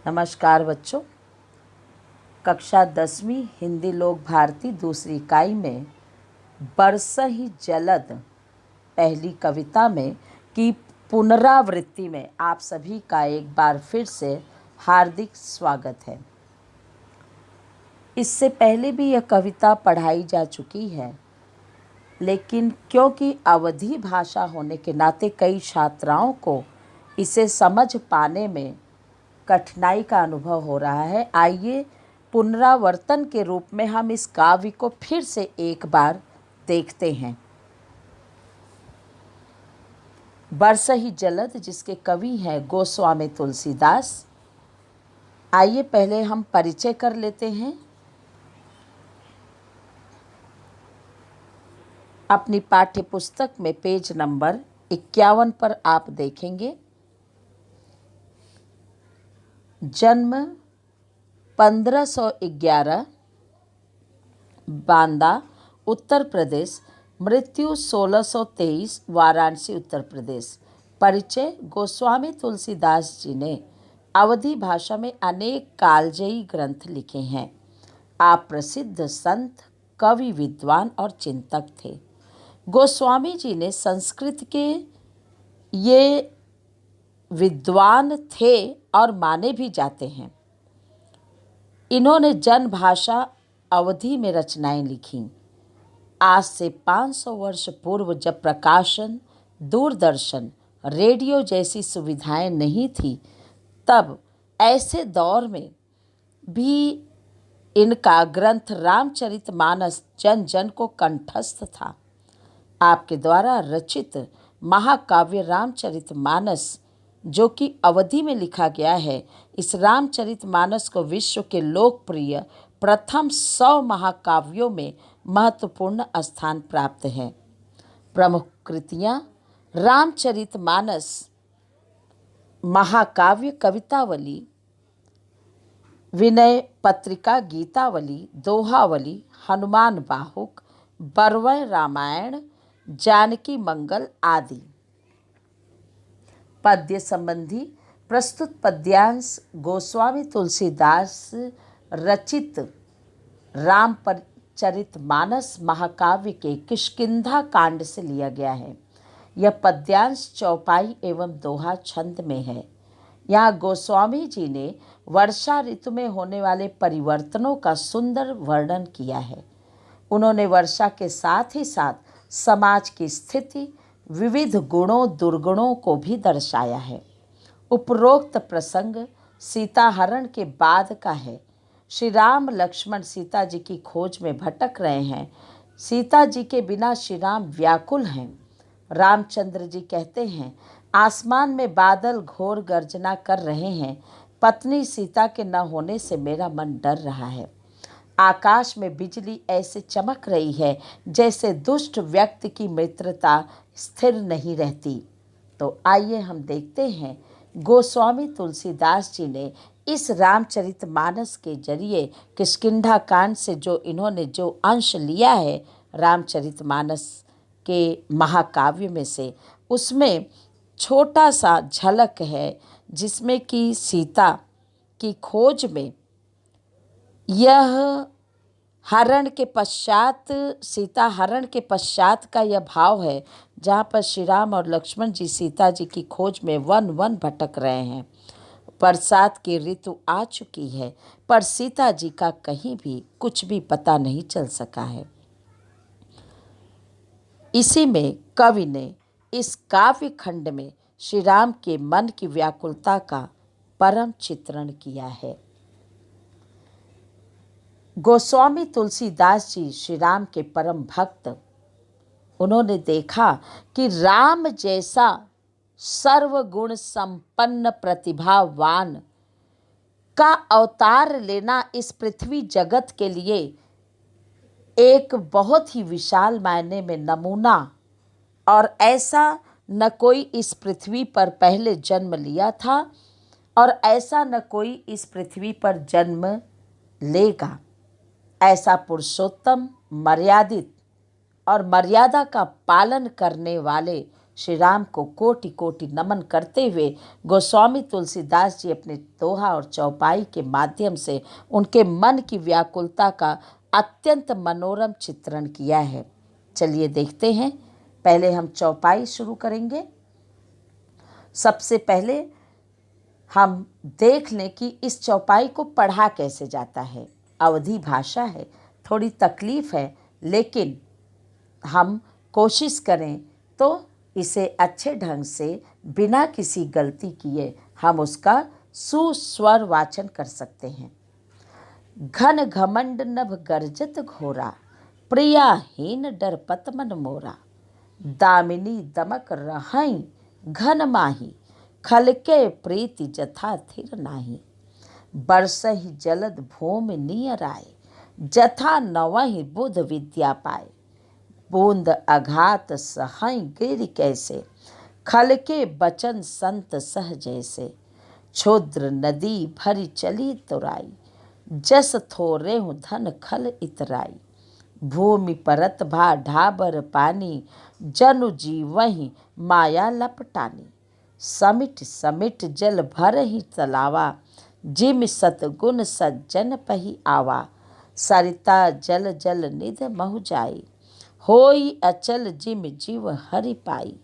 नमस्कार बच्चों। कक्षा 10वीं हिंदी लोक भारती दूसरी इकाई में बरसहि जलद पहली कविता में की पुनरावृत्ति में आप सभी का एक बार फिर से हार्दिक स्वागत है। इससे पहले भी यह कविता पढ़ाई जा चुकी है, लेकिन क्योंकि अवधी भाषा होने के नाते कई छात्राओं को इसे समझ पाने में कठिनाई का अनुभव हो रहा है, आइए पुनरावर्तन के रूप में हम इस काव्य को फिर से एक बार देखते हैं। बरसहि जलद, जिसके कवि हैं गोस्वामी तुलसीदास। आइए पहले हम परिचय कर लेते हैं। अपनी पाठ्य पुस्तक में पेज नंबर 51 पर आप देखेंगे। जन्म 1511 बांदा उत्तर प्रदेश, मृत्यु 1623 वाराणसी उत्तर प्रदेश। परिचय: गोस्वामी तुलसीदास जी ने अवधी भाषा में अनेक कालजयी ग्रंथ लिखे हैं। आप प्रसिद्ध संत, कवि, विद्वान और चिंतक थे। गोस्वामी जी ने संस्कृत के ये विद्वान थे और माने भी जाते हैं। इन्होंने जन भाषा अवधी में रचनाएं लिखीं। आज से 500 वर्ष पूर्व, जब प्रकाशन, दूरदर्शन, रेडियो जैसी सुविधाएं नहीं थी, तब ऐसे दौर में भी इनका ग्रंथ रामचरितमानस जन जन को कंठस्थ था। आपके द्वारा रचित महाकाव्य रामचरितमानस, जो कि अवधी में लिखा गया है, इस रामचरितमानस को विश्व के लोकप्रिय प्रथम 100 महाकाव्यों में महत्वपूर्ण स्थान प्राप्त है। प्रमुख कृतियाँ: रामचरितमानस महाकाव्य, कवितावली, विनय पत्रिका, गीतावली, दोहावली, हनुमान बाहुक, बरवय रामायण, जानकी मंगल आदि। पद्य संबंधी प्रस्तुत पद्यांश गोस्वामी तुलसीदास रचित रामचरितमानस महाकाव्य के किष्किंधा कांड से लिया गया है। यह पद्यांश चौपाई एवं दोहा छंद में है। यहाँ गोस्वामी जी ने वर्षा ऋतु में होने वाले परिवर्तनों का सुंदर वर्णन किया है। उन्होंने वर्षा के साथ ही साथ समाज की स्थिति, विविध गुणों दुर्गुणों को भी दर्शाया है। उपरोक्त प्रसंग सीताहरण के बाद का है। श्री राम लक्ष्मण सीता जी की खोज में भटक रहे हैं। सीता जी के बिना श्री राम व्याकुल हैं। रामचंद्र जी कहते हैं, आसमान में बादल घोर गर्जना कर रहे हैं। पत्नी सीता के न होने से मेरा मन डर रहा है। आकाश में बिजली ऐसे चमक रही है जैसे दुष्ट व्यक्ति की मित्रता स्थिर नहीं रहती। तो आइए हम देखते हैं गोस्वामी तुलसीदास जी ने इस रामचरितमानस के जरिए किष्किंधा कांड से जो इन्होंने जो अंश लिया है रामचरितमानस के महाकाव्य में से, उसमें छोटा सा झलक है, जिसमें कि सीता की खोज में यह हरण के पश्चात, सीता हरण के पश्चात का यह भाव है, जहाँ पर श्री राम और लक्ष्मण जी सीता जी की खोज में वन वन भटक रहे हैं। बरसात की ऋतु आ चुकी है, पर सीता जी का कहीं भी कुछ भी पता नहीं चल सका है। इसी में कवि ने इस काव्य खंड में श्री राम के मन की व्याकुलता का परम चित्रण किया है। गोस्वामी तुलसीदास जी श्री राम के परम भक्त। उन्होंने देखा कि राम जैसा सर्वगुण संपन्न प्रतिभावान का अवतार लेना इस पृथ्वी जगत के लिए एक बहुत ही विशाल मायने में नमूना, और ऐसा न कोई इस पृथ्वी पर पहले जन्म लिया था और ऐसा न कोई इस पृथ्वी पर जन्म लेगा। ऐसा पुरुषोत्तम, मर्यादित और मर्यादा का पालन करने वाले श्री राम को कोटि कोटि नमन करते हुए गोस्वामी तुलसीदास जी अपने दोहा और चौपाई के माध्यम से उनके मन की व्याकुलता का अत्यंत मनोरम चित्रण किया है। चलिए देखते हैं। पहले हम चौपाई शुरू करेंगे। सबसे पहले हम देख लें कि इस चौपाई को पढ़ा कैसे जाता है। अवधी भाषा है, थोड़ी तकलीफ है, लेकिन हम कोशिश करें तो इसे अच्छे ढंग से बिना किसी गलती किए हम उसका सुस्वर वाचन कर सकते हैं। घन घमंड नभ गर्जत घोरा, प्रियाहीन डरपत मन मोरा। दामिनी दमक रहई घन माही, खलके प्रीति जथा थिर नाही। बरसहि जलद भूमि नियर आए, जथा नवहि बुध विद्या पाए। बूंद अघात सहई गिर कैसे, खलके बचन संत सह जैसे। क्षुद्र नदी भरी चली तुराई, जस थोरेहु धन खल इतराई। भूमि परत भा ढाबर पानी, जनु जीवहि माया लपटानी। समिट समिट जल भर ही तलावा, जिम सतगुण सज्जन पही आवा। सरिता जल जल निध महु जाई, होई अचल जिम जीव हरि पाई।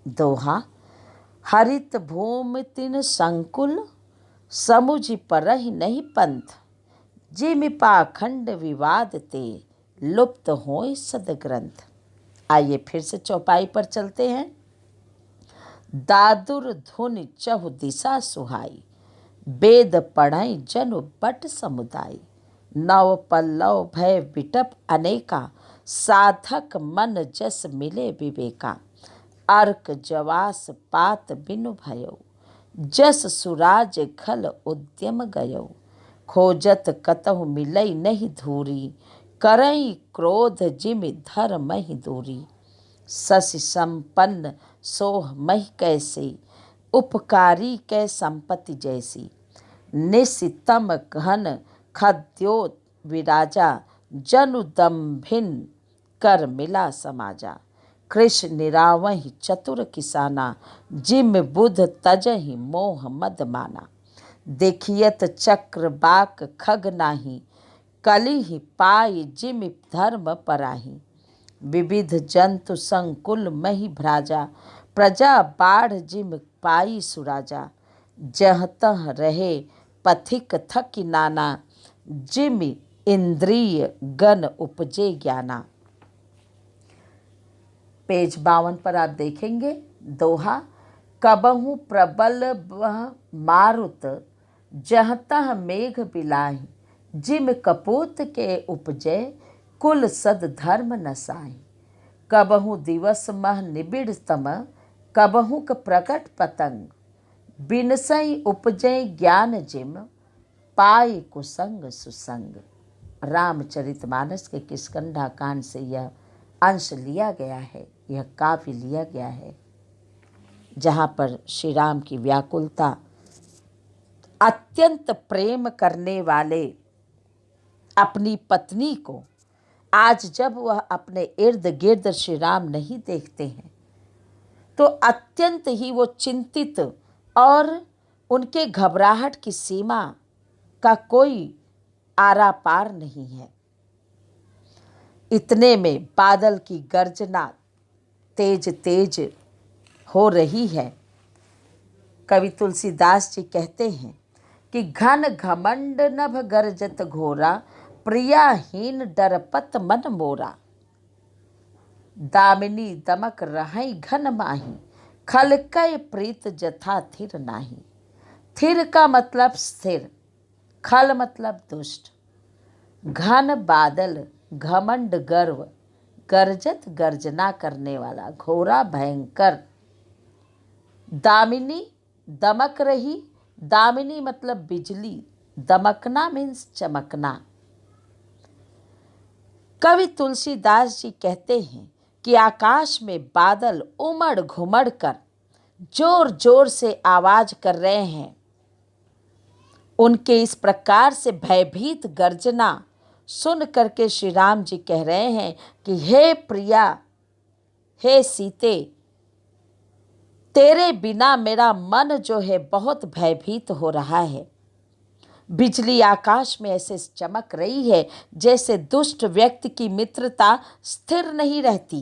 दोहा। हरित भूमि तिन संकुल, समुझ परहि नहीं पंथ। जिमि पाखंड विवाद ते, लुप्त होय सदग्रंथ। आइए फिर से चौपाई पर चलते हैं। दादुर धुन चहु दिशा सुहाई, वेद पढ़ई जनु बट समुदाय। नव पल्लव भय बिटप अनेका, साधक मन जस मिले विवेका। अर्क जवास पात बिनु भयो, जस सुराज खल उद्यम गयो। खोजत कतहु मिलई नहीं धूरी, करई क्रोध जिमि धर्महि दूरी। शशि संपन्न सोह महि कैसे, उपकारी कै संपत्ति जैसी। निशितम घन खद्योत विराजा, जनु दम्भिन कर मिला समाजा। कृष निरावहि चतुर किसाना, जिम बुध तजहि मोह मद माना। देखियत चक्र बाक खग नाही, कलिहि पाई जिम धर्म पराही। विविध जंतु संकुल मही भ्राजा, प्रजा बाढ़ जिम पाई सुराजा। जह तह रहे पथिक थकि नाना, जिम इंद्रिय गण उपजे ज्ञाना। पेज 52 पर आप देखेंगे दोहा। कबहु प्रबल बह मारुत, जह तह मेघ बिलाहि। जिम कपूत के उपजे, कुल सद धर्म नसाहि। कबहु दिवस मह निबिड़ तम, कबहु क प्रकट पतंग। बिनसई उपजे ज्ञान जिम, पाई कुसंग सुसंग। रामचरितमानस के किष्किंधा कांड से यह अंश लिया गया है, यह काव्य लिया गया है, जहाँ पर श्री राम की व्याकुलता, अत्यंत प्रेम करने वाले अपनी पत्नी को आज जब वह अपने इर्द गिर्द श्री राम नहीं देखते हैं तो अत्यंत ही वो चिंतित और उनके घबराहट की सीमा का कोई आरा पार नहीं है। इतने में बादल की गर्जना तेज तेज हो रही है। कवि तुलसीदास जी कहते हैं कि घन घमंड नभ गर्जत घोरा, प्रियाहीन डरपत मन मोरा। दामिनी दमक रहई घन माही, खलकय प्रीत जथा थिर नाही। थिर का मतलब स्थिर, खल मतलब दुष्ट। घन बादल, घमंड गर्व, गर्जत गर्जना करने वाला, घोरा भयंकर। दामिनी दमक रही, दामिनी मतलब बिजली, दमकना मीन्स चमकना। कवि तुलसीदास जी कहते हैं कि आकाश में बादल उमड़ घुमड़ कर जोर जोर से आवाज कर रहे हैं। उनके इस प्रकार से भयभीत गर्जना सुन करके श्री राम जी कह रहे हैं कि हे प्रिया, हे सीते, तेरे बिना मेरा मन जो है बहुत भयभीत हो रहा है। बिजली आकाश में ऐसे चमक रही है जैसे दुष्ट व्यक्ति की मित्रता स्थिर नहीं रहती।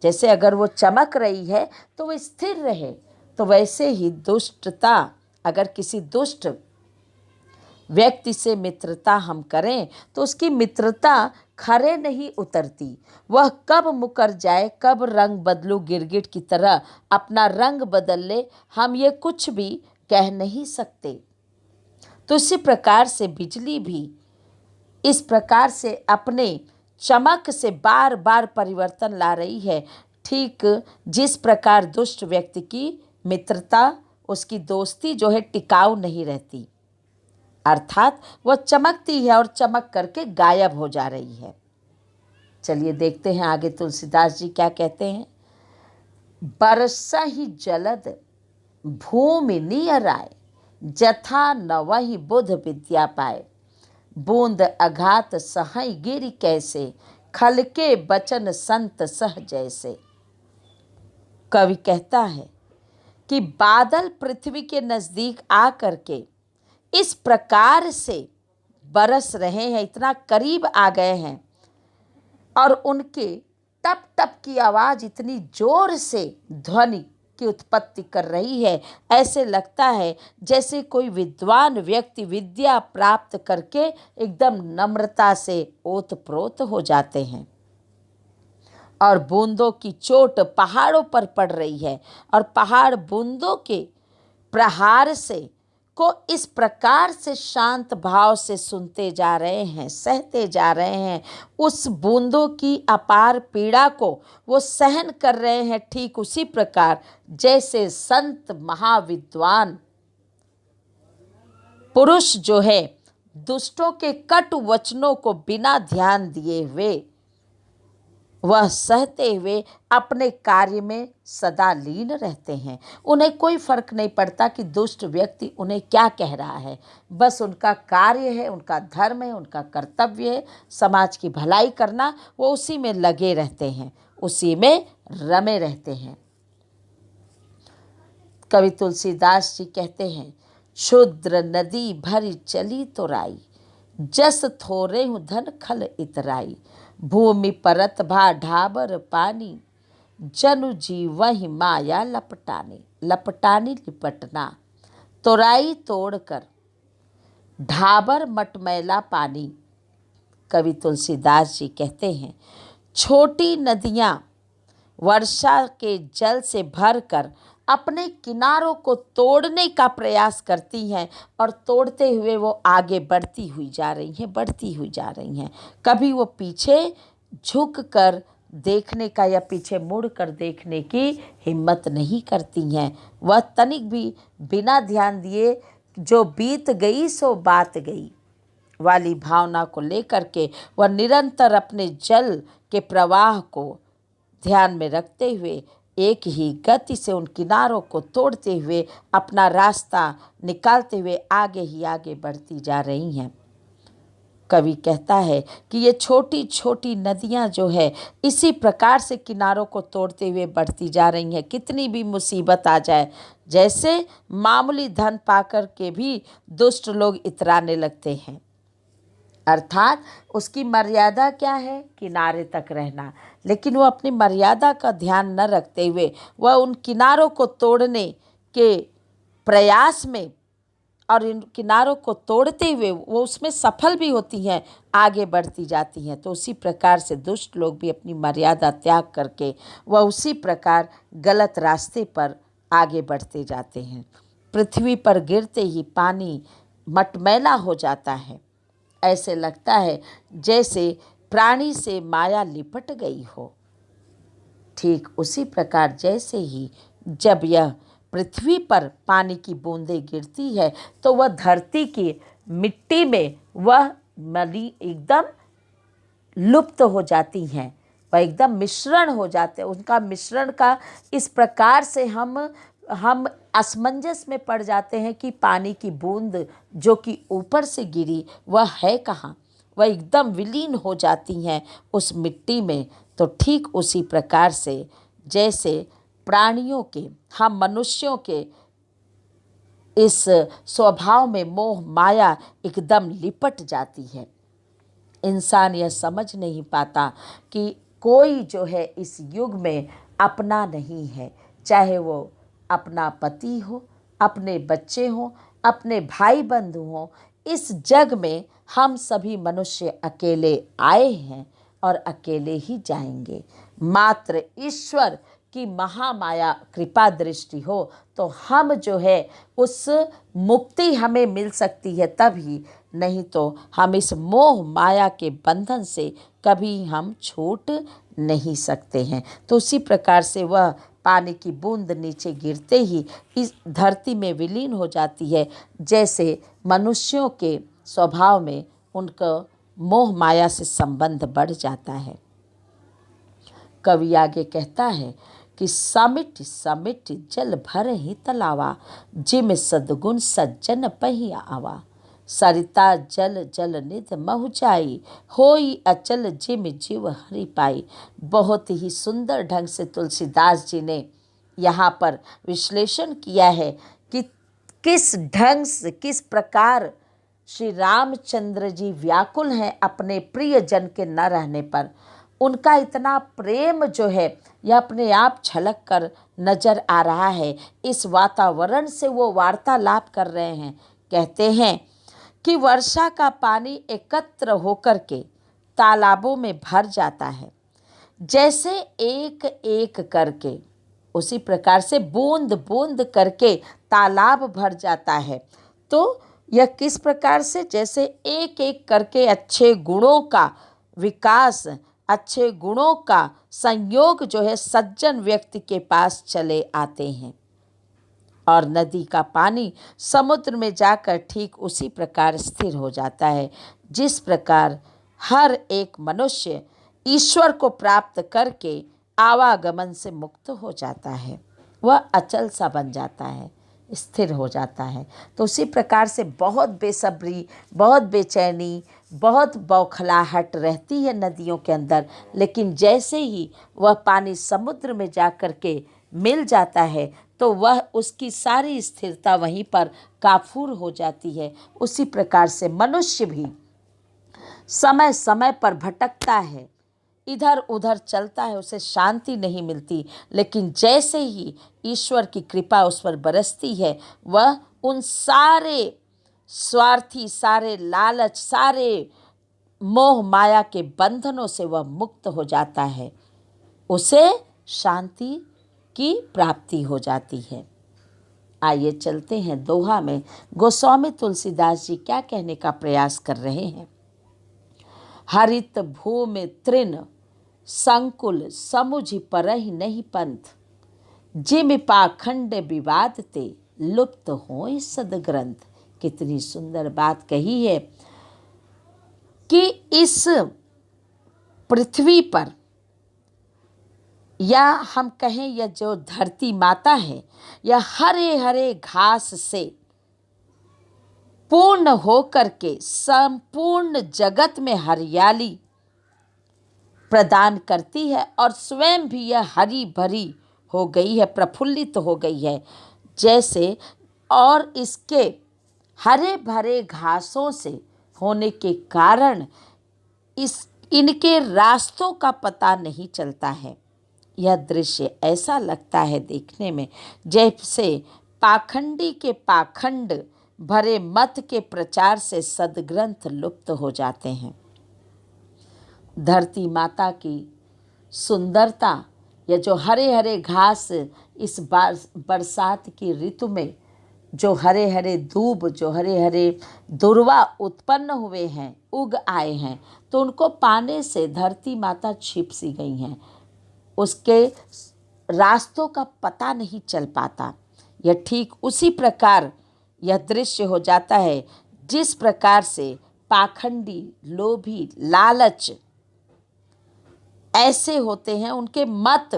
जैसे अगर वो चमक रही है तो वो स्थिर रहे, तो वैसे ही दुष्टता, अगर किसी दुष्ट व्यक्ति से मित्रता हम करें तो उसकी मित्रता खरे नहीं उतरती। वह कब मुकर जाए, कब रंग बदलू गिरगिट की तरह अपना रंग बदल ले, हम ये कुछ भी कह नहीं सकते। तो इसी प्रकार से बिजली भी इस प्रकार से अपने चमक से बार बार परिवर्तन ला रही है। ठीक जिस प्रकार दुष्ट व्यक्ति की मित्रता, उसकी दोस्ती जो है टिकाऊ नहीं रहती, अर्थात वह चमकती है और चमक करके गायब हो जा रही है। चलिए देखते हैं आगे तुलसीदास जी क्या कहते हैं। बरसा ही जलद भूमि नियराय, जथा नवहि बुध विद्या पाए। बूंद अघात सहई गिरि कैसे, खलके बचन संत सह जैसे। कवि कहता है कि बादल पृथ्वी के नजदीक आ करके इस प्रकार से बरस रहे हैं, इतना करीब आ गए हैं, और उनके टप टप की आवाज इतनी जोर से ध्वनि की उत्पत्ति कर रही है, ऐसे लगता है जैसे कोई विद्वान व्यक्ति विद्या प्राप्त करके एकदम नम्रता से ओतप्रोत हो जाते हैं। और बूंदों की चोट पहाड़ों पर पड़ रही है, और पहाड़ बूंदों के प्रहार से को इस प्रकार से शांत भाव से सुनते जा रहे हैं, सहते जा रहे हैं। उस बूंदों की अपार पीड़ा को वो सहन कर रहे हैं, ठीक उसी प्रकार जैसे संत महाविद्वान पुरुष जो है दुष्टों के कटु वचनों को बिना ध्यान दिए हुए, वह सहते हुए अपने कार्य में सदा लीन रहते हैं। उन्हें कोई फर्क नहीं पड़ता कि दुष्ट व्यक्ति उन्हें क्या कह रहा है, बस उनका कार्य है, उनका धर्म है, उनका कर्तव्य है समाज की भलाई करना। वो उसी में लगे रहते हैं, उसी में रमे रहते हैं। कवि तुलसीदास जी कहते हैं, क्षुद्र नदी भरी चली तो राई, जस थोरे हूँ धन खल इतराई। भूमि परत भा ढाबर पानी, जनु जी वही माया लपटाने। लपटानी लिपटना, तोराई तोड़कर ढाबर मटमैला पानी। कवि तुलसीदास जी कहते हैं, छोटी नदियाँ वर्षा के जल से भरकर अपने किनारों को तोड़ने का प्रयास करती हैं, और तोड़ते हुए वो आगे बढ़ती हुई जा रही हैं, बढ़ती हुई जा रही हैं। कभी वो पीछे झुक कर देखने का या पीछे मुड़ कर देखने की हिम्मत नहीं करती हैं। वह तनिक भी बिना ध्यान दिए जो बीत गई सो बात गई वाली भावना को लेकर के वह निरंतर अपने जल के प्रवाह को ध्यान में रखते हुए एक ही गति से उन किनारों को तोड़ते हुए अपना रास्ता निकालते हुए आगे ही आगे बढ़ती जा रही हैं। कवि कहता है कि ये छोटी छोटी नदियाँ जो है इसी प्रकार से किनारों को तोड़ते हुए बढ़ती जा रही हैं। कितनी भी मुसीबत आ जाए, जैसे मामूली धन पाकर के भी दुष्ट लोग इतराने लगते हैं, अर्थात उसकी मर्यादा क्या है, किनारे तक रहना। लेकिन वो अपनी मर्यादा का ध्यान न रखते हुए वह उन किनारों को तोड़ने के प्रयास में और इन किनारों को तोड़ते हुए वो उसमें सफल भी होती हैं, आगे बढ़ती जाती हैं। तो उसी प्रकार से दुष्ट लोग भी अपनी मर्यादा त्याग करके वह उसी प्रकार गलत रास्ते पर आगे बढ़ते जाते हैं। पृथ्वी पर गिरते ही पानी मटमैला हो जाता है, ऐसे लगता है जैसे प्राणी से माया लिपट गई हो। ठीक उसी प्रकार जैसे ही जब यह पृथ्वी पर पानी की बूंदें गिरती है तो वह धरती की मिट्टी में वह मली एकदम लुप्त हो जाती हैं, वह एकदम मिश्रण हो जाते हैं। उनका मिश्रण का इस प्रकार से हम असमंजस में पड़ जाते हैं कि पानी की बूंद जो कि ऊपर से गिरी वह है कहाँ, वह एकदम विलीन हो जाती हैं उस मिट्टी में। तो ठीक उसी प्रकार से जैसे प्राणियों के, हम मनुष्यों के इस स्वभाव में मोह माया एकदम लिपट जाती है। इंसान यह समझ नहीं पाता कि कोई जो है इस युग में अपना नहीं है, चाहे वो अपना पति हो, अपने बच्चे हों, अपने भाई बंधु हों। इस जग में हम सभी मनुष्य अकेले आए हैं और अकेले ही जाएंगे। मात्र ईश्वर की महामाया कृपा दृष्टि हो तो हम जो है उस मुक्ति हमें मिल सकती है तभी, नहीं तो हम इस मोह माया के बंधन से कभी हम छूट नहीं सकते हैं। तो उसी प्रकार से वह पानी की बूंद नीचे गिरते ही इस धरती में विलीन हो जाती है, जैसे मनुष्यों के स्वभाव में उनका मोह माया से संबंध बढ़ जाता है। कवि आगे कहता है कि समिट समिट जल भर ही तलावा, जिम सद्गुण सज्जन पहिया आवा। सरिता जल जल निध महु जाई, होई अचल जिम जीव हरि पाई। बहुत ही सुंदर ढंग से तुलसीदास जी ने यहाँ पर विश्लेषण किया है कि किस ढंग से, किस प्रकार श्री रामचंद्र जी व्याकुल हैं अपने प्रियजन के न रहने पर। उनका इतना प्रेम जो है यह अपने आप झलक कर नजर आ रहा है। इस वातावरण से वो वार्तालाप कर रहे हैं। कहते हैं कि वर्षा का पानी एकत्र होकर के तालाबों में भर जाता है, जैसे एक एक करके, उसी प्रकार से बूंद बूंद करके तालाब भर जाता है। तो यह किस प्रकार से, जैसे एक एक करके अच्छे गुणों का विकास, अच्छे गुणों का संयोग जो है सज्जन व्यक्ति के पास चले आते हैं और नदी का पानी समुद्र में जाकर ठीक उसी प्रकार स्थिर हो जाता है। जिस प्रकार हर एक मनुष्य ईश्वर को प्राप्त करके आवागमन से मुक्त हो जाता है, वह अचल सा बन जाता है, स्थिर हो जाता है। तो उसी प्रकार से बहुत बेसब्री, बहुत बेचैनी, बहुत बौखलाहट रहती है नदियों के अंदर, लेकिन जैसे ही वह पानी समुद्र में जाकर के मिल जाता है तो वह उसकी सारी स्थिरता वहीं पर काफूर हो जाती है। उसी प्रकार से मनुष्य भी समय समय पर भटकता है, इधर उधर चलता है, उसे शांति नहीं मिलती, लेकिन जैसे ही ईश्वर की कृपा उस पर बरसती है वह उन सारे स्वार्थी, सारे लालच, सारे मोह माया के बंधनों से वह मुक्त हो जाता है, उसे शांति की प्राप्ति हो जाती है। आइए चलते हैं दोहा में गोस्वामी तुलसीदास जी क्या कहने का प्रयास कर रहे हैं। हरित भूमि तृण संकुल समुझ परहि नहीं पंथ, जिम पाखंड विवाद ते लुप्त होय सदग्रंथ। कितनी सुंदर बात कही है कि इस पृथ्वी पर, या हम कहें यह जो धरती माता है, यह हरे हरे घास से पूर्ण होकर के संपूर्ण जगत में हरियाली प्रदान करती है और स्वयं भी यह हरी भरी हो गई है, प्रफुल्लित हो गई है जैसे। और इसके हरे भरे घासों से होने के कारण इनके रास्तों का पता नहीं चलता है। यह दृश्य ऐसा लगता है देखने में जैसे पाखंडी के पाखंड भरे मत के प्रचार से सदग्रंथ लुप्त हो जाते हैं। धरती माता की सुंदरता, या जो हरे हरे घास इस बरसात की ऋतु में, जो हरे हरे दूब, जो हरे हरे दुर्वा उत्पन्न हुए हैं, उग आए हैं, तो उनको पाने से धरती माता छिप सी गई हैं, उसके रास्तों का पता नहीं चल पाता। यह ठीक उसी प्रकार यह दृश्य हो जाता है जिस प्रकार से पाखंडी, लोभी, लालच ऐसे होते हैं, उनके मत,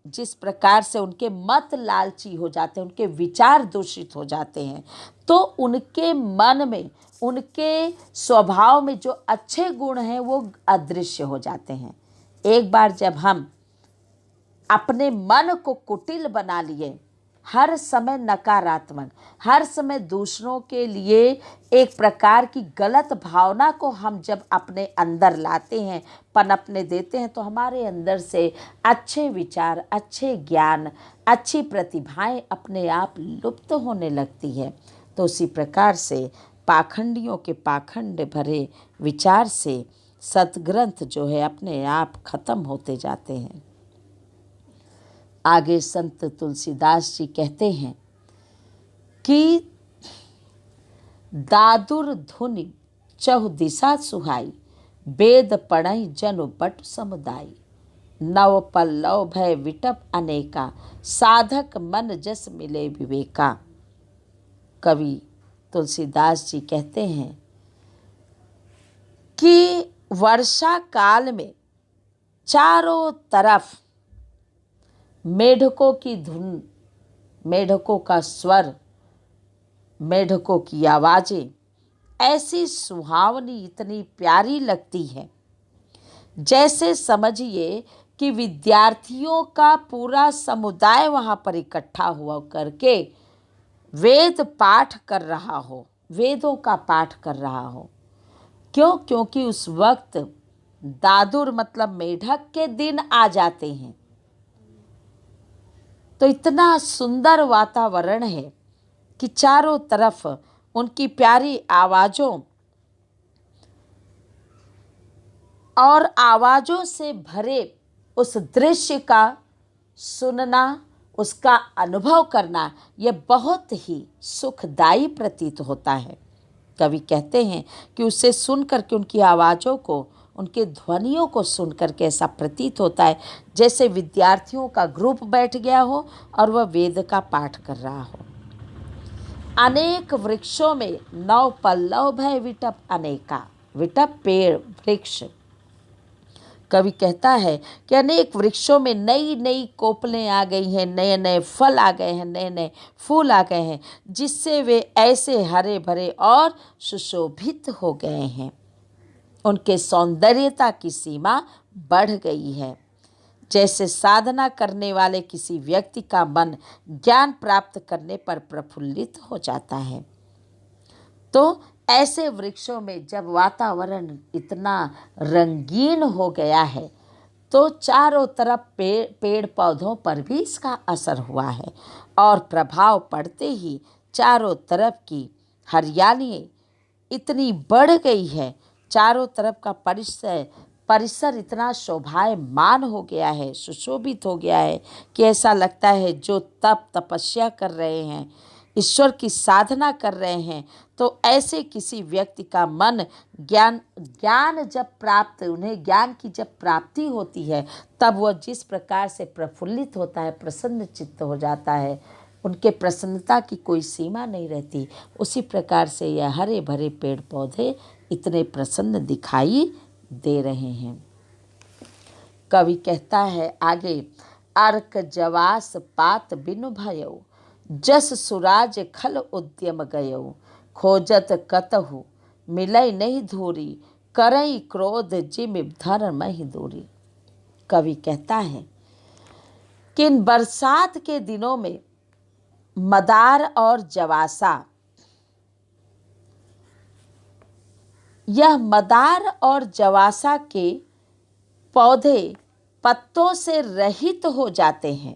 जिस प्रकार से उनके मत लालची हो जाते हैं, उनके विचार दूषित हो जाते हैं, तो उनके मन में, उनके स्वभाव में जो अच्छे गुण हैं वो अदृश्य हो जाते हैं। एक बार जब हम अपने मन को कुटिल बना लिए, हर समय नकारात्मक, हर समय दूसरों के लिए एक प्रकार की गलत भावना को हम जब अपने अंदर लाते हैं, पनपने देते हैं, तो हमारे अंदर से अच्छे विचार, अच्छे ज्ञान, अच्छी प्रतिभाएं अपने आप लुप्त होने लगती है। तो उसी प्रकार से पाखंडियों के पाखंड भरे विचार से सतग्रंथ जो है अपने आप खत्म होते जाते हैं। आगे संत तुलसीदास जी कहते हैं कि दादुर धुनि चहु दिशा सुहाई, वेद पढ़ई जनु बट समुदाय, नव पल्लव भय विटप अनेका, साधक मन जस मिले विवेका। कवि तुलसीदास जी कहते हैं कि वर्षा काल में चारों तरफ मेढकों की धुन, मेढकों का स्वर, मेढकों की आवाज़ें ऐसी सुहावनी, इतनी प्यारी लगती है, जैसे समझिए कि विद्यार्थियों का पूरा समुदाय वहाँ पर इकट्ठा हुआ करके वेद पाठ कर रहा हो, वेदों का पाठ कर रहा हो। क्यों? क्योंकि उस वक्त दादुर मतलब मेढक के दिन आ जाते हैं। तो इतना सुंदर वातावरण है कि चारों तरफ उनकी प्यारी आवाज़ों और आवाज़ों से भरे उस दृश्य का सुनना, उसका अनुभव करना, यह बहुत ही सुखदायी प्रतीत होता है। कवि कहते हैं कि उसे सुन करके, उनकी आवाज़ों को, उनके ध्वनियों को सुन करके ऐसा प्रतीत होता है जैसे विद्यार्थियों का ग्रुप बैठ गया हो और वह वेद का पाठ कर रहा हो। अनेक वृक्षों में नव पल्लव भय विटप अनेका, विटप पेड़, वृक्ष। कवि कहता है कि अनेक वृक्षों में नई नई कोपलें आ गई हैं, नए नए फल आ गए हैं, नए नए फूल आ गए हैं, जिससे वे ऐसे हरे भरे और सुशोभित हो गए हैं। उनके सौंदर्यता की सीमा बढ़ गई है। जैसे साधना करने वाले किसी व्यक्ति का मन ज्ञान प्राप्त करने पर प्रफुल्लित हो जाता है, तो ऐसे वृक्षों में जब वातावरण इतना रंगीन हो गया है, तो चारों तरफ पेड़ पौधों पर भी इसका असर हुआ है और प्रभाव पड़ते ही चारों तरफ की हरियाली इतनी बढ़ गई है, चारों तरफ का परिसर इतना शोभायमान हो गया है, सुशोभित हो गया है कि ऐसा लगता है जो तपस्या कर रहे हैं, ईश्वर की साधना कर रहे हैं, तो ऐसे किसी व्यक्ति का मन ज्ञान जब प्राप्त, उन्हें ज्ञान की जब प्राप्ति होती है, तब वह जिस प्रकार से प्रफुल्लित होता है, प्रसन्न चित्त हो जाता है, उनके प्रसन्नता की कोई सीमा नहीं रहती। उसी प्रकार से यह हरे भरे पेड़ पौधे इतने प्रसन्न दिखाई दे रहे हैं। कवि कहता है आगे, अर्क जवास पात बिनु भयो, जस सुराज खल उद्यम गयो, खोजत कतहु मिलई नहीं धूरी, करई क्रोध जिम धर्म ही दूरी। कवि कहता है कि इन बरसात के दिनों में मदार और जवासा, यह मदार और जवासा के पौधे पत्तों से रहित हो जाते हैं।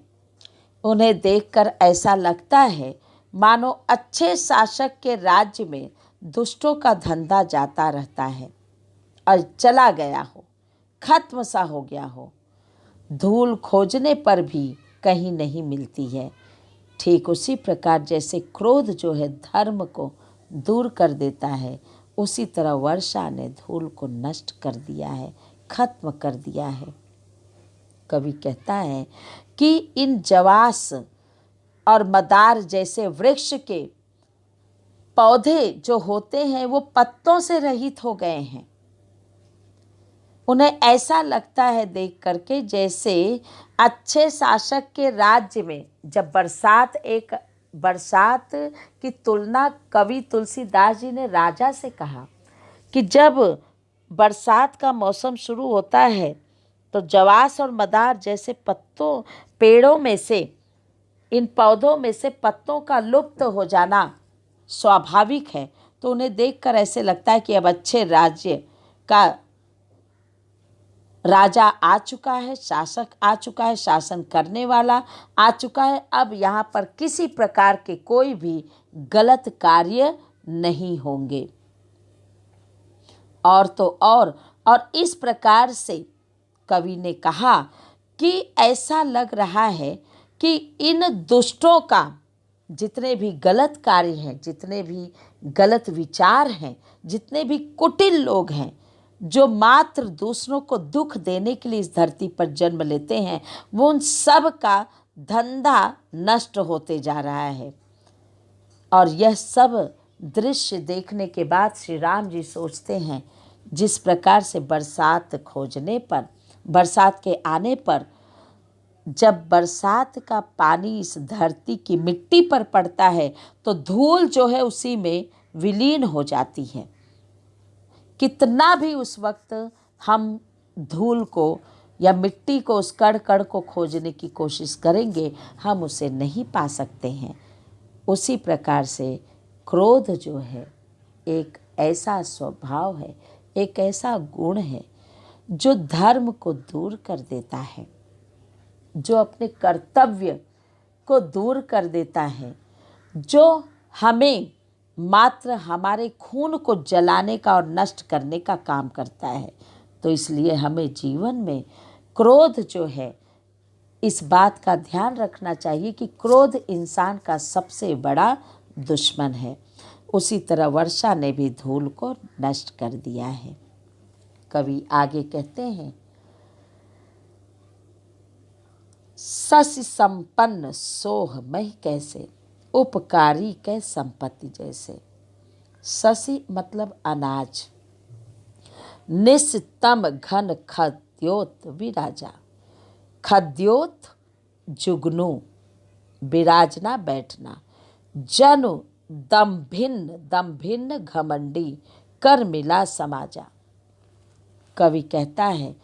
उन्हें देखकर ऐसा लगता है मानो अच्छे शासक के राज्य में दुष्टों का धंधा जाता रहता है और चला गया हो, खत्म सा हो गया हो। धूल खोजने पर भी कहीं नहीं मिलती है। ठीक उसी प्रकार जैसे क्रोध जो है धर्म को दूर कर देता है, उसी तरह वर्षा ने धूल को नष्ट कर दिया है, खत्म कर दिया है। कवि कहता है कि इन जवास और मदार जैसे वृक्ष के पौधे जो होते हैं वो पत्तों से रहित हो गए हैं। उन्हें ऐसा लगता है देख करके जैसे अच्छे शासक के राज्य में जब बरसात की तुलना कवि तुलसीदास जी ने राजा से कहा कि जब बरसात का मौसम शुरू होता है तो जवास और मदार जैसे पत्तों पेड़ों में से, इन पौधों में से पत्तों का लुप्त हो जाना स्वाभाविक है। तो उन्हें देखकर ऐसे लगता है कि अब अच्छे राज्य का राजा आ चुका है, शासक आ चुका है, शासन करने वाला आ चुका है। अब यहाँ पर किसी प्रकार के कोई भी गलत कार्य नहीं होंगे। और तो और इस प्रकार से कवि ने कहा कि ऐसा लग रहा है कि इन दुष्टों का, जितने भी गलत कार्य हैं, जितने भी गलत विचार हैं, जितने भी कुटिल लोग हैं, जो मात्र दूसरों को दुख देने के लिए इस धरती पर जन्म लेते हैं, वो उन सब का धंधा नष्ट होते जा रहा है। और यह सब दृश्य देखने के बाद श्री राम जी सोचते हैं, जिस प्रकार से बरसात खोजने पर, बरसात के आने पर, जब बरसात का पानी इस धरती की मिट्टी पर पड़ता है तो धूल जो है उसी में विलीन हो जाती है। कितना भी उस वक्त हम धूल को या मिट्टी को, उस कण कण को खोजने की कोशिश करेंगे, हम उसे नहीं पा सकते हैं। उसी प्रकार से क्रोध जो है एक ऐसा स्वभाव है, एक ऐसा गुण है जो धर्म को दूर कर देता है, जो अपने कर्तव्य को दूर कर देता है, जो हमें मात्र हमारे खून को जलाने का और नष्ट करने का काम करता है। तो इसलिए हमें जीवन में क्रोध जो है, इस बात का ध्यान रखना चाहिए कि क्रोध इंसान का सबसे बड़ा दुश्मन है। उसी तरह वर्षा ने भी धूल को नष्ट कर दिया है। कवि आगे कहते हैं, शशि संपन्न सोह मही कैसे, उपकारी कै संपत्ति जैसे। शशि मतलब अनाज, निस्तम घन खद्योत विराजा, खद्योत जुगनू, विराजना बैठना, जनु दम्भिन्न घमंडी, कर मिला समाजा। कवि कहता है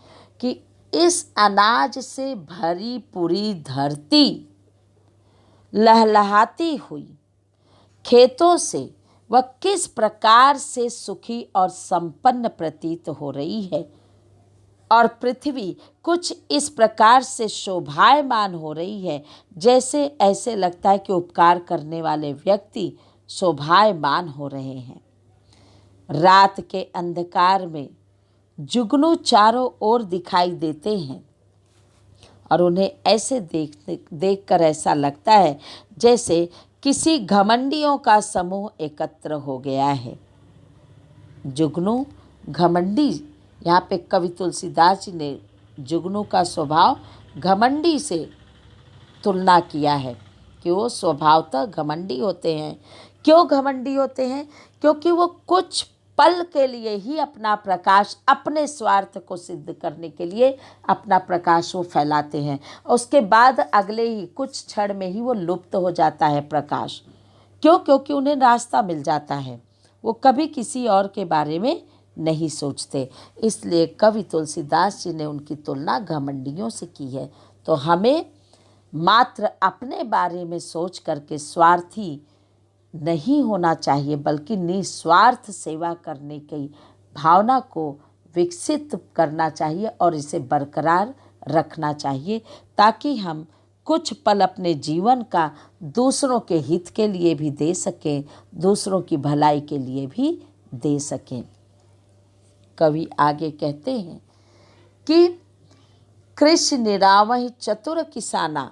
कि इस अनाज से भरी पूरी धरती लहलहाती हुई खेतों से वह किस प्रकार से सुखी और संपन्न प्रतीत हो रही है, और पृथ्वी कुछ इस प्रकार से शोभायमान हो रही है जैसे ऐसे लगता है कि उपकार करने वाले व्यक्ति शोभायमान हो रहे हैं। रात के अंधकार में जुगनू चारों ओर दिखाई देते हैं और उन्हें ऐसे देखकर ऐसा लगता है जैसे किसी घमंडियों का समूह एकत्र हो गया है। जुगनू घमंडी, यहाँ पे कवि तुलसीदास जी ने जुगनू का स्वभाव घमंडी से तुलना किया है कि वो स्वभावतः घमंडी होते हैं। क्यों घमंडी होते हैं? क्योंकि वो कुछ पल के लिए ही अपना प्रकाश, अपने स्वार्थ को सिद्ध करने के लिए अपना प्रकाश वो फैलाते हैं, उसके बाद अगले ही कुछ क्षण में ही वो लुप्त हो जाता है प्रकाश। क्यों? क्योंकि उन्हें रास्ता मिल जाता है, वो कभी किसी और के बारे में नहीं सोचते। इसलिए कवि तुलसीदास जी ने उनकी तुलना घमंडियों से की है। तो हमें मात्र अपने बारे में सोच करके स्वार्थी नहीं होना चाहिए, बल्कि निस्वार्थ सेवा करने की भावना को विकसित करना चाहिए और इसे बरकरार रखना चाहिए, ताकि हम कुछ पल अपने जीवन का दूसरों के हित के लिए भी दे सकें, दूसरों की भलाई के लिए भी दे सकें। कवि आगे कहते हैं कि कृष्ण निरावहि चतुर किसाना,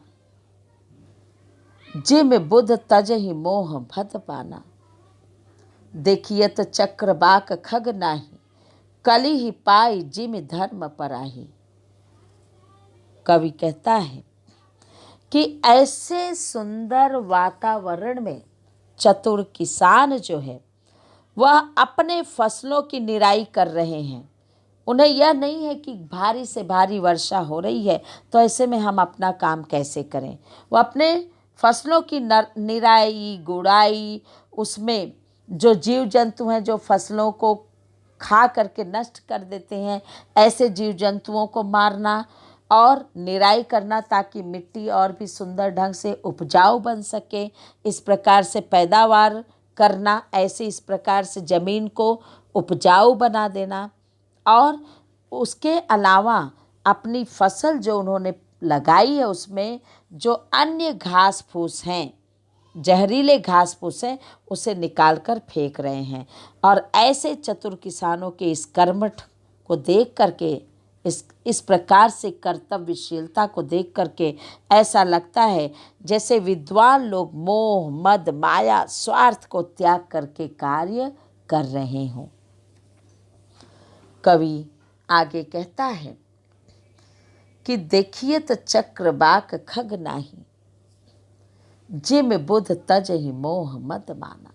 जिम बुध तजहि मोह भत पाना, देखियत चक्रबाक खग नाही, कली ही पाई जिम धर्म पराही। कवि कहता है कि ऐसे सुंदर वातावरण में चतुर किसान जो है वह अपने फसलों की निराई कर रहे हैं। उन्हें यह नहीं है कि भारी से भारी वर्षा हो रही है तो ऐसे में हम अपना काम कैसे करें। वो अपने फसलों की निराई गुड़ाई, उसमें जो जीव जंतु हैं जो फसलों को खा करके नष्ट कर देते हैं। ऐसे जीव जंतुओं को मारना और निराई करना ताकि मिट्टी और भी सुंदर ढंग से उपजाऊ बन सके, इस प्रकार से पैदावार करना, ऐसे इस प्रकार से ज़मीन को उपजाऊ बना देना। और उसके अलावा अपनी फसल जो उन्होंने लगाई है उसमें जो अन्य घास फूस हैं, जहरीले घास फूस हैं, उसे निकाल कर फेंक रहे हैं। और ऐसे चतुर किसानों के इस कर्मठ को देख करके, इस प्रकार से कर्तव्यशीलता को देख करके ऐसा लगता है जैसे विद्वान लोग मोह मद माया स्वार्थ को त्याग करके कार्य कर रहे हों। कवि आगे कहता है कि देखिए तो चक्रवाक खग नाही, जिम बुध तज ही मोह मद माना।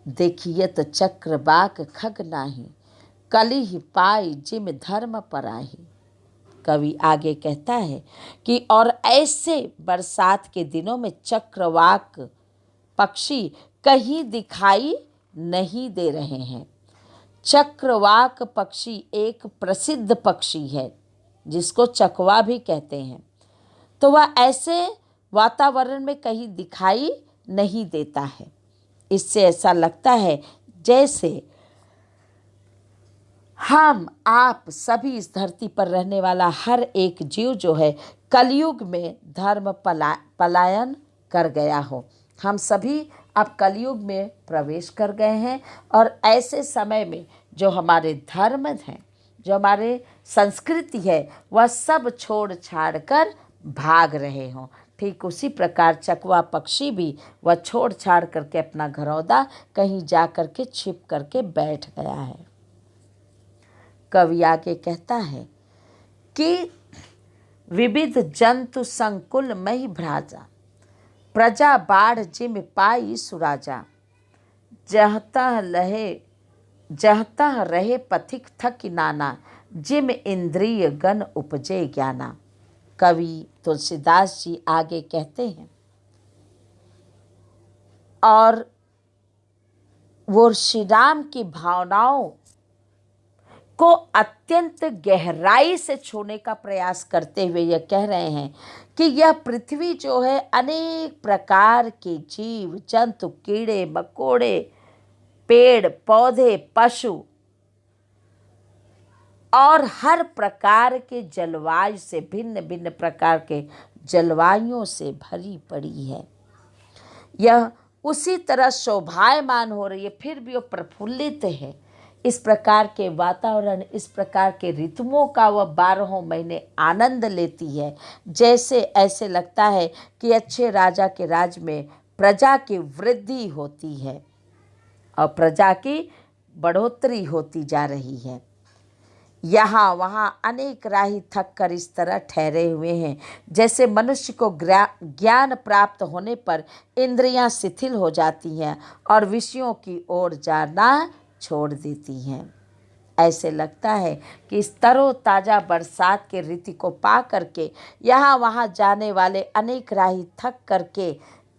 देखिए तो चक्रवाक खग नाही, कली ही पाई जिम धर्म पराही। कवि आगे कहता है कि और ऐसे बरसात के दिनों में चक्रवाक पक्षी कहीं दिखाई नहीं दे रहे हैं। चक्रवाक पक्षी एक प्रसिद्ध पक्षी है जिसको चकवा भी कहते हैं, तो वह ऐसे वातावरण में कहीं दिखाई नहीं देता है। इससे ऐसा लगता है जैसे हम आप सभी इस धरती पर रहने वाला हर एक जीव जो है कलयुग में धर्म पलायन कर गया हो। हम सभी अब कलयुग में प्रवेश कर गए हैं और ऐसे समय में जो हमारे धर्म हैं, जो हमारे संस्कृति है, वह सब छोड़ छाड़ कर भाग रहे हों। ठीक उसी प्रकार चकवा पक्षी भी वह छोड़ छाड़ करके अपना घरौंदा कहीं जा करके छिप करके बैठ गया है। कवि आगे कहता है कि विविध जंतु संकुल मही भ्राजा, प्रजा बाढ़ जिम पाई सुराजा। जहतः रहे पथिक थक नाना, जिम इंद्रिय गण उपजे ज्ञाना। कवि तुलसीदास जी आगे कहते हैं और वो श्री राम की भावनाओं को अत्यंत गहराई से छूने का प्रयास करते हुए यह कह रहे हैं कि यह पृथ्वी जो है अनेक प्रकार के जीव जंतु, कीड़े मकोड़े, पेड़ पौधे, पशु और हर प्रकार के जलवायु से, भिन्न भिन्न प्रकार के जलवायुओं से भरी पड़ी है। यह उसी तरह शोभायमान हो रही है, फिर भी वो प्रफुल्लित है। इस प्रकार के वातावरण, इस प्रकार के ऋतुओं का वह 12 महीने आनंद लेती है। जैसे ऐसे लगता है कि अच्छे राजा के राज में प्रजा की वृद्धि होती है और प्रजा की बढ़ोतरी होती जा रही है। यहाँ वहाँ अनेक राही थक कर इस तरह ठहरे हुए हैं जैसे मनुष्य को ज्ञान प्राप्त होने पर इंद्रियां शिथिल हो जाती हैं और विषयों की ओर जाना छोड़ देती हैं। ऐसे लगता है कि इस तरोताज़ा बरसात के ऋतु को पा करके यहाँ वहाँ जाने वाले अनेक राही थक करके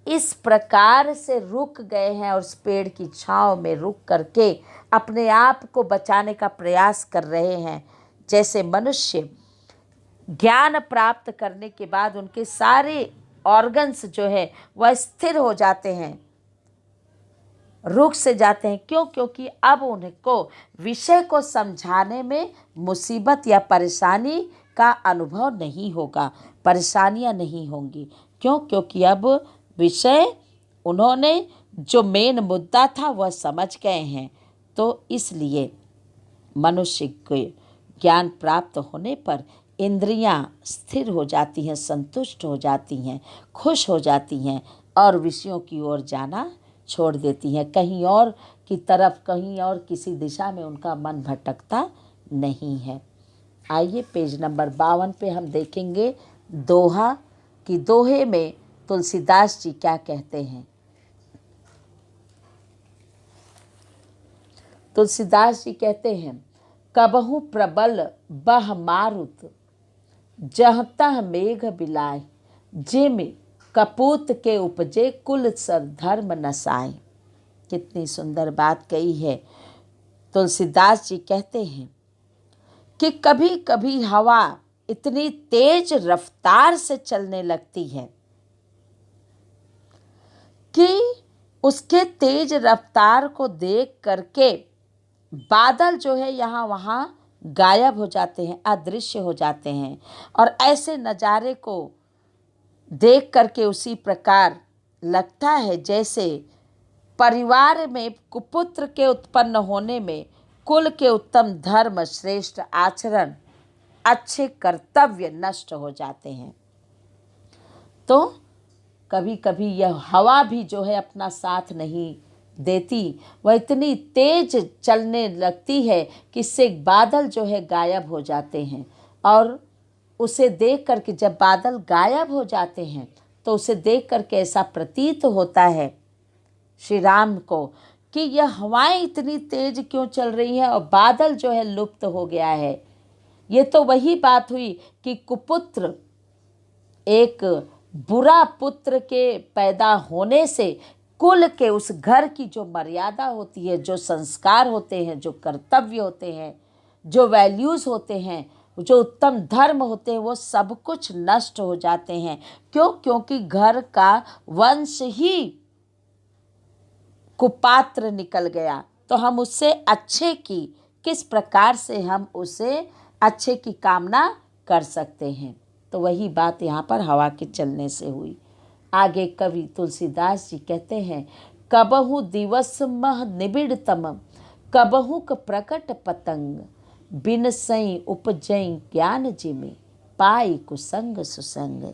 इस प्रकार से रुक गए हैं और उस पेड़ की छांव में रुक करके अपने आप को बचाने का प्रयास कर रहे हैं। जैसे मनुष्य ज्ञान प्राप्त करने के बाद उनके सारे ऑर्गन्स जो है वह स्थिर हो जाते हैं, रुक से जाते हैं। क्यों? क्योंकि अब उनको विषय को समझाने में मुसीबत या परेशानी का अनुभव नहीं होगा, परेशानियां नहीं होंगी। क्यों? क्योंकि अब विषय उन्होंने जो मेन मुद्दा था वह समझ गए हैं। तो इसलिए मनुष्य के ज्ञान प्राप्त होने पर इंद्रियां स्थिर हो जाती हैं, संतुष्ट हो जाती हैं, खुश हो जाती हैं और विषयों की ओर जाना छोड़ देती हैं। कहीं और की तरफ, कहीं और किसी दिशा में उनका मन भटकता नहीं है। आइए पेज नंबर 52 पे हम देखेंगे दोहा कि दोहे में तुलसीदास जी क्या कहते हैं। तुलसीदास जी कहते हैं, कबहु प्रबल बह मारुत, जहतः मेघ बिलाय, जिम कपूत के उपजे कुल सर धर्म नसाए। कितनी सुंदर बात कही है। तुलसीदास जी कहते हैं कि कभी कभी हवा इतनी तेज रफ्तार से चलने लगती है कि उसके तेज रफ्तार को देख करके बादल जो है यहाँ वहाँ गायब हो जाते हैं, अदृश्य हो जाते हैं। और ऐसे नज़ारे को देख करके उसी प्रकार लगता है जैसे परिवार में कुपुत्र के उत्पन्न होने में कुल के उत्तम धर्म, श्रेष्ठ आचरण, अच्छे कर्तव्य नष्ट हो जाते हैं। तो कभी कभी यह हवा भी जो है अपना साथ नहीं देती, वह इतनी तेज चलने लगती है कि इससे बादल जो है गायब हो जाते हैं। और उसे देख करके जब बादल गायब हो जाते हैं तो उसे देख करके ऐसा प्रतीत होता है श्री राम को कि यह हवाएं इतनी तेज क्यों चल रही हैं और बादल जो है लुप्त हो गया है। ये तो वही बात हुई कि कुपुत्र, एक बुरा पुत्र के पैदा होने से कुल के, उस घर की जो मर्यादा होती है, जो संस्कार होते हैं, जो कर्तव्य होते हैं, जो वैल्यूज़ होते हैं, जो उत्तम धर्म होते हैं, वो सब कुछ नष्ट हो जाते हैं। क्यों? क्योंकि घर का वंश ही कुपात्र निकल गया। तो हम उससे अच्छे की किस प्रकार से हम उसे अच्छे की कामना कर सकते हैं। तो वही बात यहाँ पर हवा के चलने से हुई। आगे कवि तुलसीदास जी कहते हैं, कबहु दिवस मह निबिड़तम, कबहु क प्रकट पतंग, बिन सई उपजई ज्ञान जिमे, पाई कुसंग सुसंग।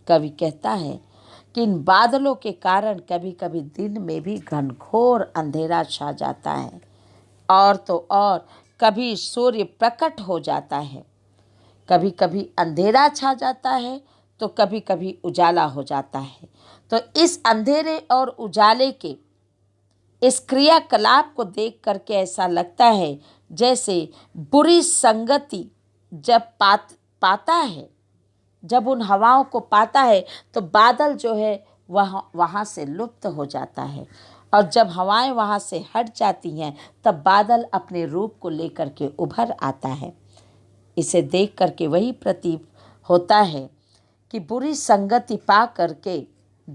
कवि कहता है कि इन बादलों के कारण कभी कभी दिन में भी घनघोर अंधेरा छा जाता है, और तो और कभी सूर्य प्रकट हो जाता है, कभी कभी अंधेरा छा जाता है तो कभी कभी उजाला हो जाता है। तो इस अंधेरे और उजाले के इस क्रियाकलाप को देख करके ऐसा लगता है जैसे बुरी संगति जब पाता है, जब उन हवाओं को पाता है तो बादल जो है वहाँ से लुप्त हो जाता है। और जब हवाएं वहाँ से हट जाती हैं तब बादल अपने रूप को लेकर के उभर आता है। इसे देख करके वही प्रतीत होता है कि बुरी संगति पा करके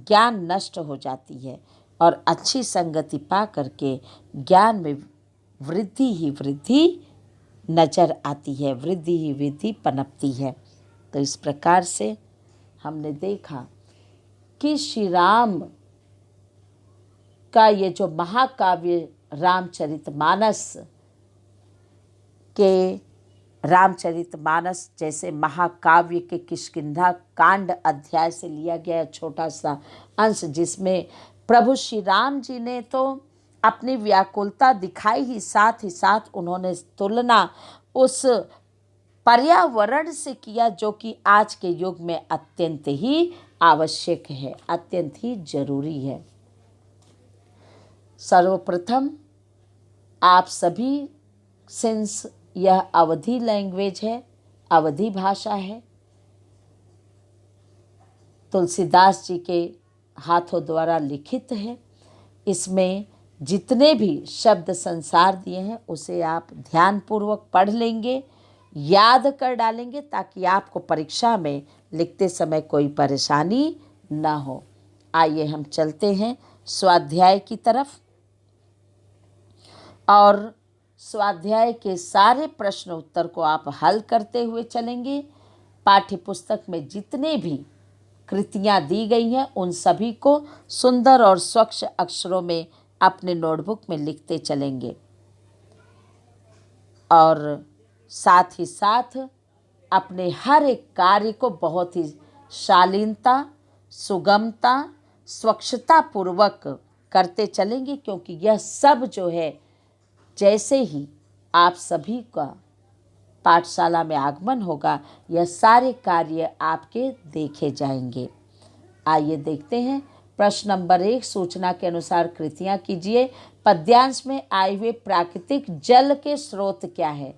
ज्ञान नष्ट हो जाती है और अच्छी संगति पा करके ज्ञान में वृद्धि ही वृद्धि नजर आती है, वृद्धि ही वृद्धि पनपती है। तो इस प्रकार से हमने देखा कि श्री राम का ये जो महाकाव्य रामचरितमानस जैसे महाकाव्य के किष्किंधा कांड अध्याय से लिया गया छोटा सा अंश, जिसमें प्रभु श्री राम जी ने तो अपनी व्याकुलता दिखाई ही साथ उन्होंने तुलना उस पर्यावरण से किया जो कि आज के युग में अत्यंत ही आवश्यक है, अत्यंत ही जरूरी है। सर्वप्रथम आप सभी, सिंस यह अवधी लैंग्वेज है, अवधी भाषा है, तुलसीदास जी के हाथों द्वारा लिखित है, इसमें जितने भी शब्द संसार दिए हैं उसे आप ध्यानपूर्वक पढ़ लेंगे, याद कर डालेंगे ताकि आपको परीक्षा में लिखते समय कोई परेशानी न हो। आइए हम चलते हैं स्वाध्याय की तरफ और स्वाध्याय के सारे प्रश्न उत्तर को आप हल करते हुए चलेंगे। पाठ्य पुस्तक में जितने भी कृतियाँ दी गई हैं उन सभी को सुंदर और स्वच्छ अक्षरों में अपने नोटबुक में लिखते चलेंगे और साथ ही साथ अपने हर एक कार्य को बहुत ही शालीनता, सुगमता, स्वच्छता पूर्वक करते चलेंगे, क्योंकि यह सब जो है जैसे ही आप सभी का पाठशाला में आगमन होगा यह सारे कार्य आपके देखे जाएंगे। आइए देखते हैं प्रश्न नंबर 1, सूचना के अनुसार कृतियाँ कीजिए। पद्यांश में आए हुए प्राकृतिक जल के स्रोत क्या है?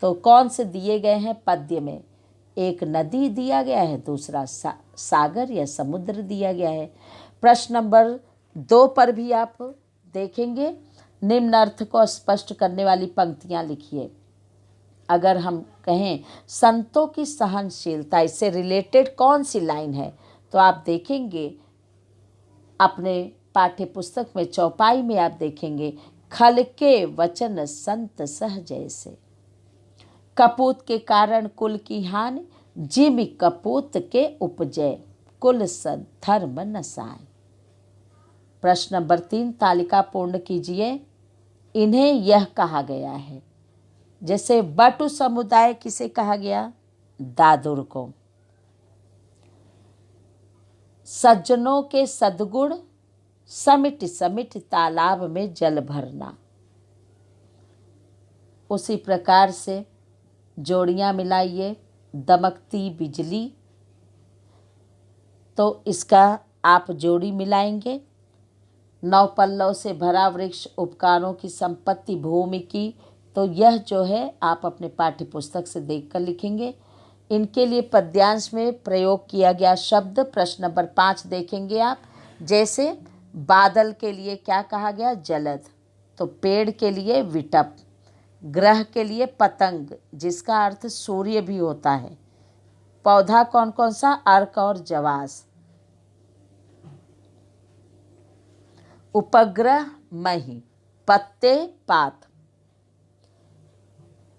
तो कौन से दिए गए हैं पद्य में? एक नदी दिया गया है, दूसरा सागर या समुद्र दिया गया है। प्रश्न नंबर 2 पर भी आप देखेंगे निम्न अर्थ को स्पष्ट करने वाली पंक्तियां लिखिए। अगर हम कहें संतों की सहनशीलता, इससे रिलेटेड कौन सी लाइन है, तो आप देखेंगे अपने पाठ्य पुस्तक में चौपाई में आप देखेंगे, खल के वचन संत सह जैसे, कपूत के कारण कुल की हानि, जिमि कपूत के उपजय, कुल सद धर्म नसाय। प्रश्न नंबर 3 तालिका पूर्ण कीजिए। इन्हें यह कहा गया है, जैसे बटु समुदाय किसे कहा गया? दादुर को। सज्जनों के सद्गुण, समिट समिट तालाब में जल भरना। उसी प्रकार से जोड़ियां मिलाइए। दमकती बिजली, तो इसका आप जोड़ी मिलाएंगे। नौ पल्लव से भरा वृक्ष, उपकारों की संपत्ति भूमि की, तो यह जो है आप अपने पाठ्य पुस्तक से देखकर लिखेंगे। इनके लिए पद्यांश में प्रयोग किया गया शब्द प्रश्न नंबर 5 देखेंगे आप। जैसे बादल के लिए क्या कहा गया? जलद। तो पेड़ के लिए विटप, ग्रह के लिए पतंग, जिसका अर्थ सूर्य भी होता है। पौधा कौन कौन सा? अर्क और जवास। उपग्रह मही, पत्ते पात।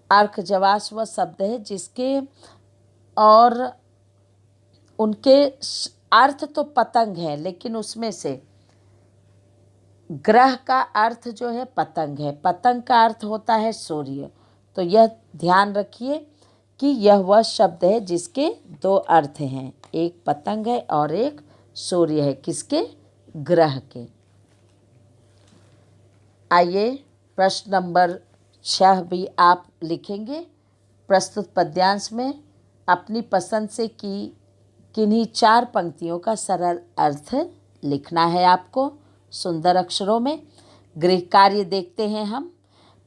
अर्क जवास वह शब्द है जिसके और उनके अर्थ तो पतंग है, लेकिन उसमें से ग्रह का अर्थ जो है पतंग है, पतंग का अर्थ होता है सूर्य। तो यह ध्यान रखिए कि यह वह शब्द है जिसके दो अर्थ हैं, एक पतंग है और एक सूर्य है। किसके? ग्रह के। आइए प्रश्न नंबर 6 भी आप लिखेंगे। प्रस्तुत पद्यांश में अपनी पसंद से किन्हीं 4 पंक्तियों का सरल अर्थ लिखना है आपको सुंदर अक्षरों में। गृह कार्य देखते हैं हम।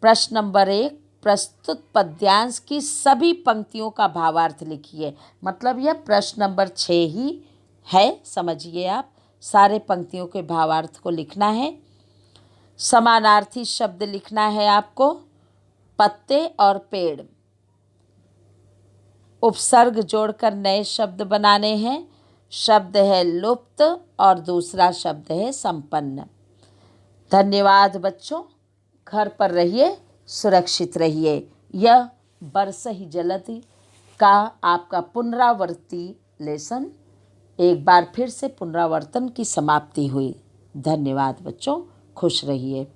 प्रश्न नंबर 1, प्रस्तुत पद्यांश की सभी पंक्तियों का भावार्थ लिखिए। मतलब यह प्रश्न नंबर 6 ही है, समझिए आप। सारे पंक्तियों के भावार्थ को लिखना है। समानार्थी शब्द लिखना है आपको, पत्ते और पेड़। उपसर्ग जोड़कर नए शब्द बनाने हैं। शब्द है लुप्त और दूसरा शब्द है संपन्न। धन्यवाद बच्चों। घर पर रहिए, सुरक्षित रहिए। यह बरस ही जलति का आपका पुनरावर्ती लेसन एक बार फिर से पुनरावर्तन की समाप्ति हुई। धन्यवाद बच्चों, खुश रहिए।